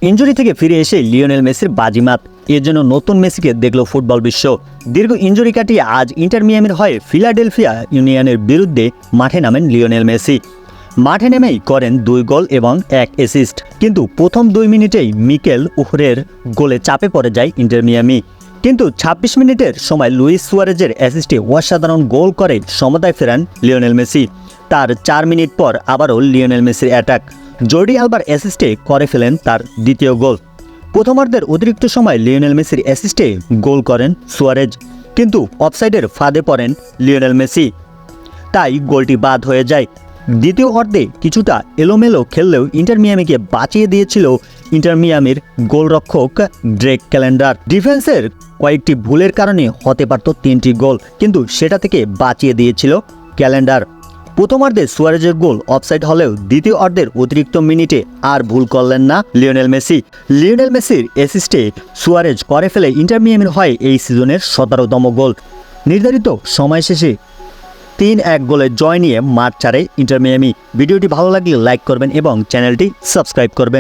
Injury থেকে ফিরে এসে লিওনেল মেসির বাজিমাত, এর জন্য নতুন মেসিকে দেখল ফুটবল বিশ্ব। দীর্ঘ ইনজুরি কাটিয়ে আজ ইন্টার মিয়ামির হয়ে ফিলাডেলফিয়া ইউনিয়নের বিরুদ্ধে মাঠে নামেন লিওনেল মেসি। মাঠে নেমেই করেন 2 গোল এবং 1 অ্যাসিস্ট। কিন্তু প্রথম 2 মিনিটেই মিকেল উহরের গোলে চাপে পড়ে যায় ইন্টার মিয়ামি। কিন্তু 26 মিনিটের সময় লুইস সুয়ারেজের অ্যাসিস্টে অসাধারণ গোল করে সমতায় ফেরান লিওনেল মেসি। তার 4 মিনিট পর আবারও লিওনেল মেসির অ্যাটাক, জর্ডি আলবার অ্যাসিস্টে করে ফেলেন তার দ্বিতীয় গোল। প্রথমার্ধের অতিরিক্ত সময় লিওনেল মেসির অ্যাসিস্টে গোল করেন সুয়ারেজ, কিন্তু অফসাইডের ফাঁদে পড়েন লিওনেল মেসি, তাই গোলটি বাদ হয়ে যায়। দ্বিতীয় অর্ধে কিছুটা এলোমেলো খেললেও ইন্টার মিয়ামিকে বাঁচিয়ে দিয়েছিল ইন্টার মিয়ামির গোলরক্ষক ড্রেক ক্যালেন্ডার। ডিফেন্সের কয়েকটি ভুলের কারণে হতে পারত 3টি গোল, কিন্তু সেটা থেকে বাঁচিয়ে দিয়েছিল ক্যালেন্ডার। প্রথমার্ধে সুয়ারেজের গোল অফসাইড হলেও দ্বিতীয় অর্ধের অতিরিক্ত মিনিটে আর ভুল করলেন না লিওনেল মেসি। লিওনেল মেসির অ্যাসিস্টে সুয়ারেজ করে ফেলে ইন্টার মিয়ামির হয়ে এই সিজনের 17তম গোল। নির্ধারিত সময় শেষে 3-1 গোলের জয় নিয়ে মাঠ ছাড়ে ইন্টার মিয়ামি। ভিডিওটি ভালো লাগলে লাইক করবেন এবং চ্যানেলটি সাবস্ক্রাইব করবেন।